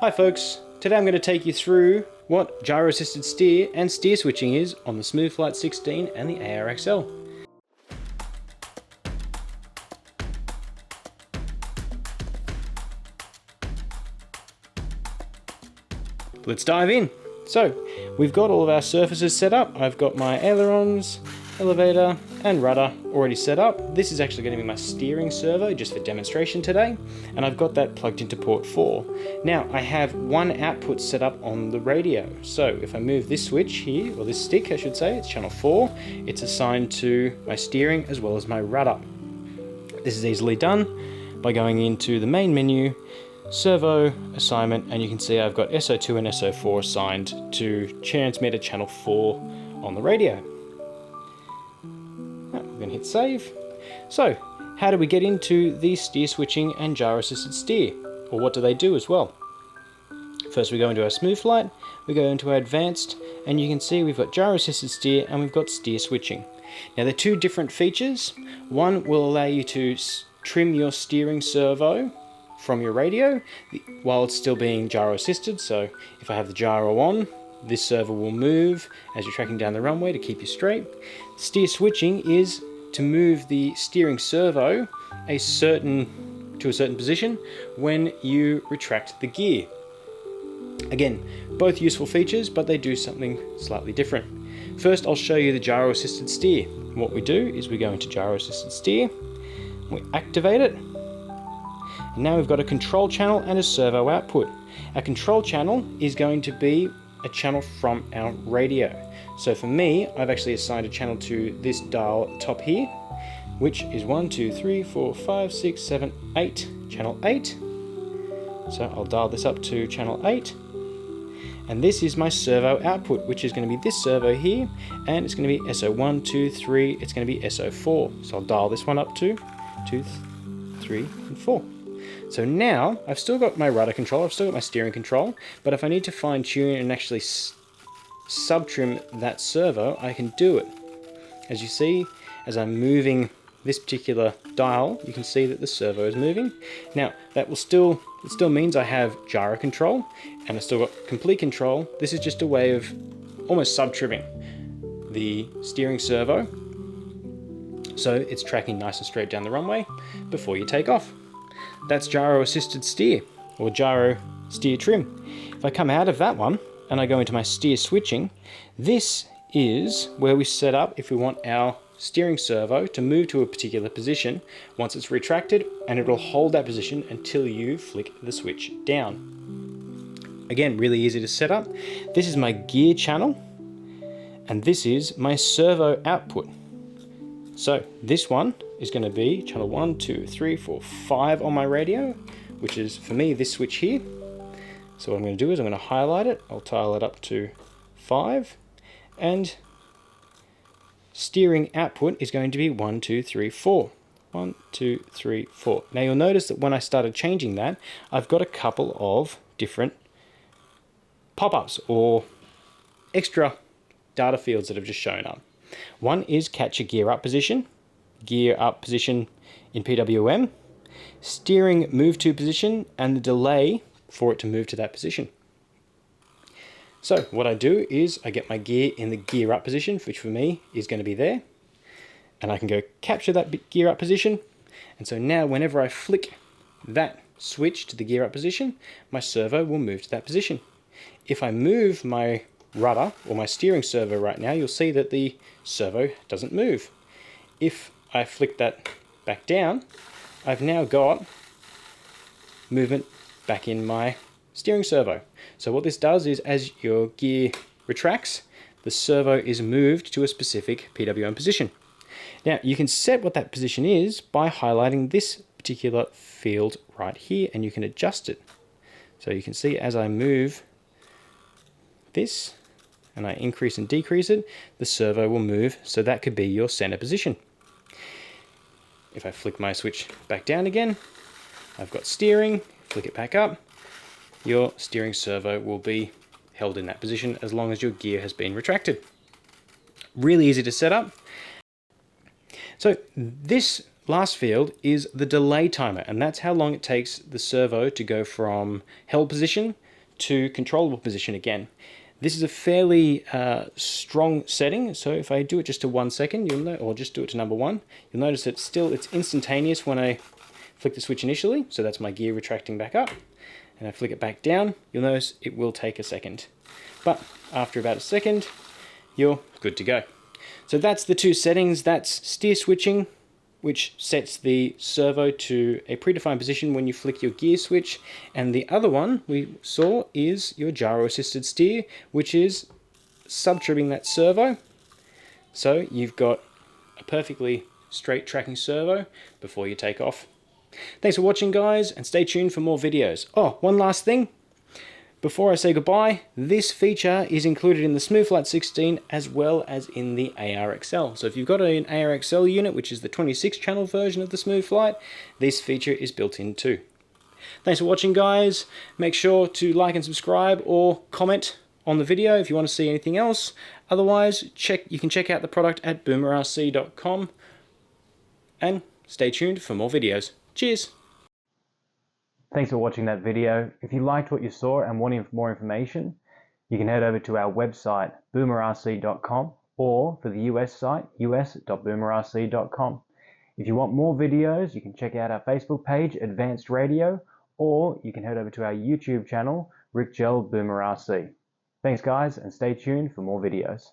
Hi folks, today I'm going to take you through what gyro assisted steer and steer switching is on the Smooth Flite 16 and the ARXL. Let's dive in. So we've got all of our surfaces set up. I've got my ailerons, elevator and rudder already set up. This is actually going to be my steering servo just for demonstration today, and I've got that plugged into port 4. Now I have one output set up on the radio, so if I move this switch here, or this stick I should say, it's channel 4, it's assigned to my steering as well as my rudder. This is easily done by going into the main menu, servo assignment, and you can see I've got SO2 and SO4 assigned to transmitter channel 4 on the radio. We're going to hit save. So how do we get into the steer switching and gyro assisted steer, or what do they do as well? First we go into our Smooth Flite, we go into our advanced, and you can see we've got gyro assisted steer and we've got steer switching. Now they're two different features. One will allow you to trim your steering servo from your radio while it's still being gyro assisted. So if I have the gyro on, this servo will move as you're tracking down the runway to keep you straight. Steer switching is to move the steering servo to a certain position when you retract the gear. Again, both useful features, but they do something slightly different. First, I'll show you the gyro assisted steer. What we do is we go into gyro assisted steer, we activate it. And now we've got a control channel and a servo output. Our control channel is going to be a channel from our radio. So for me, I've actually assigned a channel to this dial top here, which is 1, 2, 3, 4, 5, 6, 7, 8, channel 8. So I'll dial this up to channel 8. And this is my servo output, which is going to be this servo here, and it's going to be SO1, 2, 3, it's going to be SO4. So I'll dial this one up to 2, 3, and 4. So now I've still got my rudder control, I've still got my steering control, but if I need to fine tune and actually sub-trim that servo, I can do it. As you see, as I'm moving this particular dial, you can see that the servo is moving. Now that it still means I have gyro control and I still got complete control. This is just a way of almost sub-trimming the steering servo, so it's tracking nice and straight down the runway before you take off. That's gyro assisted steer, or gyro steer trim. If I come out of that one and I go into my steer switching, this is where we set up if we want our steering servo to move to a particular position once it's retracted, and it will hold that position until you flick the switch down. Again, really easy to set up. This is my gear channel, and this is my servo output. So this one is going to be channel 1, 2, 3, 4, 5 on my radio, which is for me this switch here. So what I'm going to do is I'm going to highlight it, I'll tile it up to 5, and steering output is going to be 1, 2, 3, 4. 1, 2, 3, 4. Now you'll notice that when I started changing that, I've got a couple of different pop-ups or extra data fields that have just shown up. One is catch a gear up position in PWM, steering move to position, and the delay for it to move to that position. So what I do is I get my gear in the gear up position, which for me is going to be there, and I can go capture that gear up position. And so now whenever I flick that switch to the gear up position, my servo will move to that position. If I move my rudder or my steering servo right now, you'll see that the servo doesn't move. If I flick that back down, I've now got movement back in my steering servo. So what this does is as your gear retracts, the servo is moved to a specific PWM position. Now you can set what that position is by highlighting this particular field right here, and you can adjust it. So you can see as I move this and I increase and decrease it, the servo will move, so that could be your center position. If I flick my switch back down again, I've got steering, flick it back up, your steering servo will be held in that position as long as your gear has been retracted. Really easy to set up. So this last field is the delay timer, and that's how long it takes the servo to go from held position to controllable position again. This is a fairly strong setting, so if I do it just to 1 second, you'll know, or just do it to number 1, you'll notice that it's instantaneous when I flick the switch initially, so that's my gear retracting back up, and I flick it back down, you'll notice it will take a second. But after about a second, you're good to go. So that's the two settings. That's steer switching, which sets the servo to a predefined position when you flick your gear switch. And the other one we saw is your gyro assisted steer, which is sub-trimming that servo. So you've got a perfectly straight tracking servo before you take off. Thanks for watching, guys, and stay tuned for more videos. Oh, one last thing. Before I say goodbye, this feature is included in the Smooth Flite 16 as well as in the ARXL. So if you've got an ARXL unit, which is the 26 channel version of the Smooth Flite, this feature is built in too. Thanks for watching, guys. Make sure to like and subscribe or comment on the video if you want to see anything else. Otherwise, you can check out the product at boomerrc.com and stay tuned for more videos. Cheers! Thanks for watching that video. If you liked what you saw and want more information, you can head over to our website, boomerrc.com, or for the US site, us.boomerrc.com. If you want more videos, you can check out our Facebook page, Advanced Radio, or you can head over to our YouTube channel, Rick Gel Boomer RC. Thanks, guys, and stay tuned for more videos.